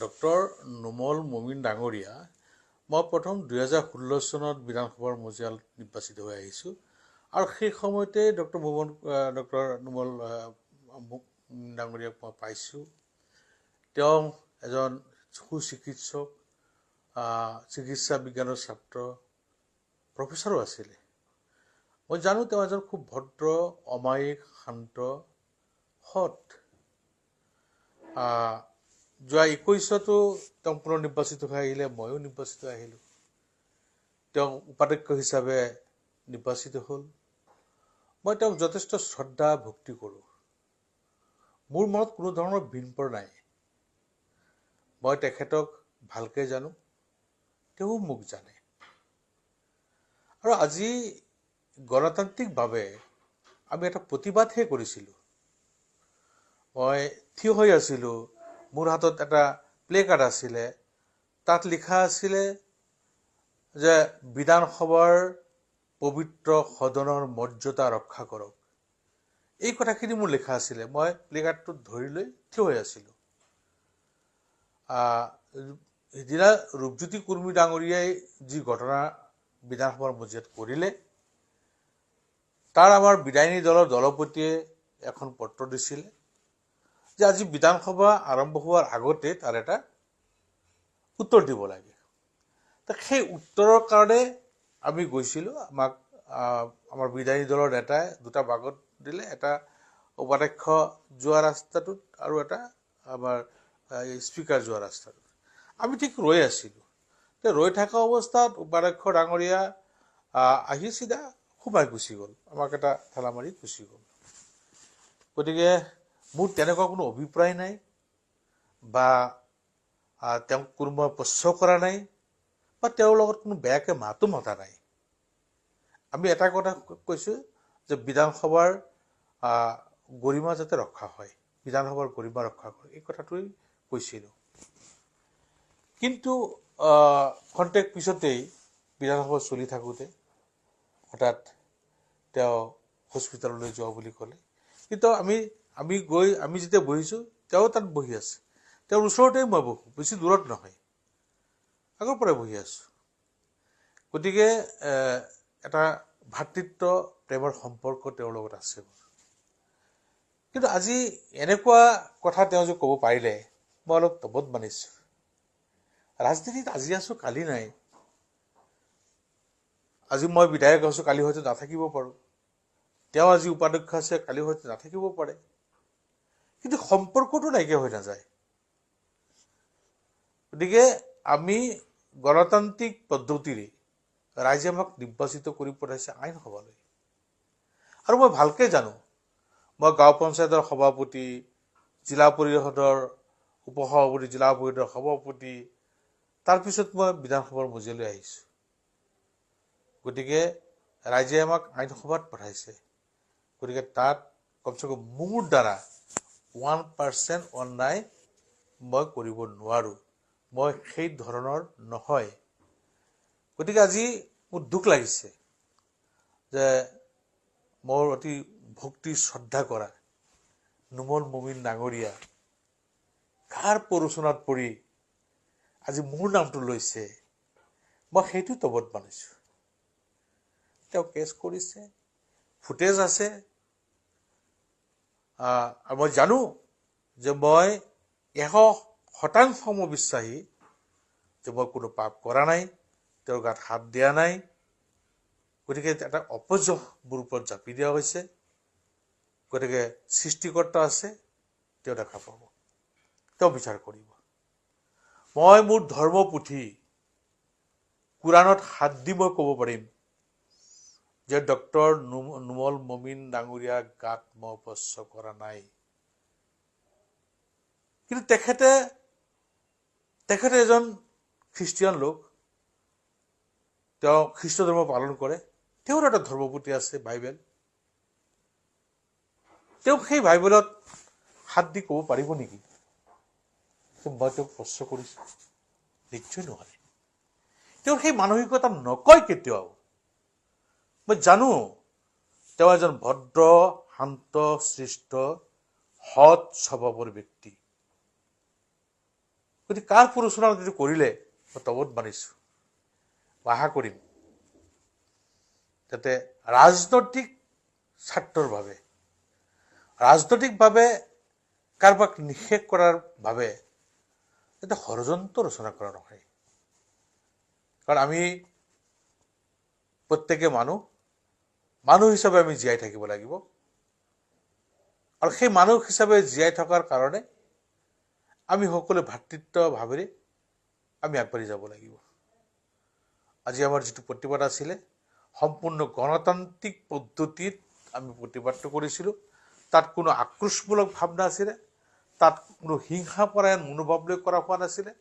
Doctor Numal মমিন ডাঙৰীয়া মই প্ৰথম 2016 চনত বিধানসভাৰ মজিয়াল নিৰ্বাচিত হৈ আহিছোঁ আৰু সেই সময়তে ডক্টৰ নুমল ডাঙৰীয়াক মই পাইছোঁ। তেওঁ এজন সুচিকিৎসক, চিকিৎসা বিজ্ঞানৰ ছাত্ৰ, প্ৰফেচৰো আছিলে। মই জানো তেওঁ এজন খুব ভদ্ৰ, অমায়িক, শান্ত, সৎ। যোৱা 21তো তেওঁ পুনৰ নিৰ্বাচিত হৈ আহিলে, ময়ো নিৰ্বাচিত আহিলোঁ। তেওঁ উপাধ্যক্ষ হিচাপে নিৰ্বাচিত হ'ল। মই তেওঁক যথেষ্ট শ্ৰদ্ধা ভক্তি কৰোঁ। মোৰ মনত কোনো ধৰণৰ ভিনপৰ নাই। মই তেখেতক ভালকৈ জানো, তেওঁ মোক জানে। আৰু আজি গণতান্ত্ৰিকভাৱে আমি এটা প্ৰতিবাদহে কৰিছিলোঁ। মই থিয় হৈ আছিলোঁ, মোৰ হাতত এটা প্লে কাৰ্ড আছিলে, তাত লিখা আছিলে যে বিধানসভাৰ পবিত্ৰ সদনৰ মৰ্যাদা ৰক্ষা কৰক। এই কথাখিনি মোৰ লিখা আছিলে। মই প্লে কাৰ্ডটো ধৰি লৈ থিয় হৈ আছিলোঁ। সিদিনা ৰূপজ্যোতি কুৰ্মী ডাঙৰীয়াই যি ঘটনা বিধানসভাৰ মজিয়াত কৰিলে, তাৰ আমাৰ বিধায়িনী দলৰ দলপতিয়ে এখন পত্ৰ দিছিলে যে আজি বিধানসভা আৰম্ভ হোৱাৰ আগতে তাৰ এটা উত্তৰ দিব লাগে। সেই উত্তৰৰ কাৰণে আমি গৈছিলোঁ। আমাক আমাৰ বিধায়িনী দলৰ নেতাই দুটা ভাগত দিলে, এটা উপাধ্যক্ষ যোৱা ৰাস্তাটোত আৰু এটা আমাৰ স্পীকাৰ যোৱা ৰাস্তাটোত। আমি ঠিক ৰৈ আছিলোঁ। ৰৈ থকা অৱস্থাত উপাধ্যক্ষ ডাঙৰীয়া আহি চিধা সোমাই গুচি গ'ল, আমাক এটা ঠেলা মাৰি গুচি গ'ল। গতিকে মোৰ তেনেকুৱা কোনো অভিপ্ৰায় নাই বা তেওঁক কোনোবা প্ৰশ্ন কৰা নাই বা তেওঁৰ লগত কোনো বেয়াকৈ মাতো মতা নাই। আমি এটা কথা কৈছোঁ যে বিধানসভাৰ গৰিমা যাতে ৰক্ষা হয়, বিধানসভাৰ গৰিমা ৰক্ষা কৰে, এই কথাটোৱেই কৈছিলোঁ। কিন্তু খন্তেক পিছতেই বিধানসভা চলি থাকোঁতে হঠাৎ তেওঁ হস্পিটেললৈ যোৱা বুলি ক'লে। কিন্তু আমি যেতিয়া বহিছোঁ, তেওঁ তাত বহি আছে। তেওঁৰ ওচৰতেই মই বহোঁ, বেছি দূৰত নহয়, আগৰ পৰাই বহি আছোঁ। গতিকে এটা ভাতৃত্ব প্ৰেমৰ সম্পৰ্ক তেওঁৰ লগত আছে। কিন্তু আজি এনেকুৱা কথা তেওঁ যে ক'ব পাৰিলে, মই অলপ তবত মানিছোঁ। ৰাজনীতিত আজি আছোঁ, কালি নাই। আজি মই বিধায়ক আছোঁ, কালি হয়তো নাথাকিব পাৰোঁ। তেওঁ আজি উপাধ্যক্ষ আছে, কালি হয়তো নাথাকিব পাৰে। কিন্তু সম্পৰ্কটো নাইকিয়া হৈ নাযায়। গতিকে আমি গণতান্ত্ৰিক পদ্ধতিৰে ৰাইজে আমাক নিৰ্বাচিত কৰি পঠাইছে আইনসভালৈ। আৰু মই ভালকৈ জানো, মই গাঁও পঞ্চায়তৰ সভাপতি, জিলা পৰিষদৰ উপসভাপতি, জিলা পৰিষদৰ সভাপতি, তাৰপিছত মই বিধানসভাৰ মজিয়ালৈ আহিছোঁ। গতিকে ৰাইজে আমাক আইনসভাত পঠাইছে। গতিকে তাত কমচে কম মোৰ দ্বাৰা 1% অন্যায় মই কৰিব নোৱাৰোঁ। মই সেই ধৰণৰ নহয়। গতিকে আজি মোৰ দুখ লাগিছে যে মোৰ অতি ভক্তি শ্ৰদ্ধা কৰা নুমল মমিন ডাঙৰীয়া কাৰ প্ৰৰোচনাত পৰি আজি মোৰ নামটো লৈছে। মই সেইটো তবত মানিছোঁ। তেওঁ কেছ কৰিছে, ফুটেজ আছে। আৰু মই জানো যে মই 100% মই বিশ্বাসী যে মই কোনো পাপ কৰা নাই, তেওঁৰ গাত হাত দিয়া নাই। গতিকে এটা অপযশ মোৰ ওপৰত জাপি দিয়া হৈছে। গতিকে সৃষ্টিকৰ্তা আছে, তেওঁ দেখা পাব, তেওঁ বিচাৰ কৰিব। মই মোৰ ধৰ্মপুথি কোৰাণত হাত দি মই ক'ব পাৰিম যে ডক্টৰ নুমল মমিন ডাঙৰীয়া গাত মই স্পৰ্শ কৰা নাই। কিন্তু তেখেতে এজন খ্ৰীষ্টিয়ান লোক, তেওঁ খ্ৰীষ্ট ধৰ্ম পালন কৰে, তেওঁৰ এটা ধৰ্মপুথি আছে বাইবেল। তেওঁ সেই বাইবেলত হাত দি ক'ব পাৰিব নেকি মই তেওঁক স্পৰ্শ কৰিছোঁ? নিশ্চয় নোৱাৰে। তেওঁ সেই মানসিকতা নকয় কেতিয়াও। মই জানো তেওঁ এজন ভদ্ৰ, শান্ত, শিষ্ট, সৎ স্বভাৱৰ ব্যক্তি। গতিকে কাৰ প্ৰৰোচনা যদি কৰিলে মই তবত মানিছোঁ আশা কৰিম যাতে ৰাজনৈতিক স্বাৰ্থৰ বাবে ৰাজনৈতিকভাৱে কাৰোবাক নিষেধ কৰাৰ বাবে যাতে ষড়যন্ত্ৰ ৰচনা কৰা নহয়। কাৰণ আমি প্ৰত্যেকে মানুহ হিচাপে আমি জীয়াই থাকিব লাগিব আৰু সেই মানুহ হিচাপে জীয়াই থকাৰ কাৰণে আমি সকলো ভাতৃত্ব ভাৱেৰে আমি আগবাঢ়ি যাব লাগিব। আজি আমাৰ যিটো প্ৰতিবাদ আছিলে সম্পূৰ্ণ গণতান্ত্ৰিক পদ্ধতিত আমি প্ৰতিবাদটো কৰিছিলোঁ। তাত কোনো আক্ৰোশমূলক ভাৱ নাছিলে, তাত কোনো হিংসাপৰায়ণ মনোভাৱ লৈ কৰা হোৱা নাছিলে।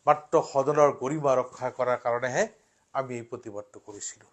মাত্ৰ সদনৰ গৰিমা ৰক্ষা কৰাৰ কাৰণেহে আমি এই প্ৰতিবাদটো কৰিছিলোঁ।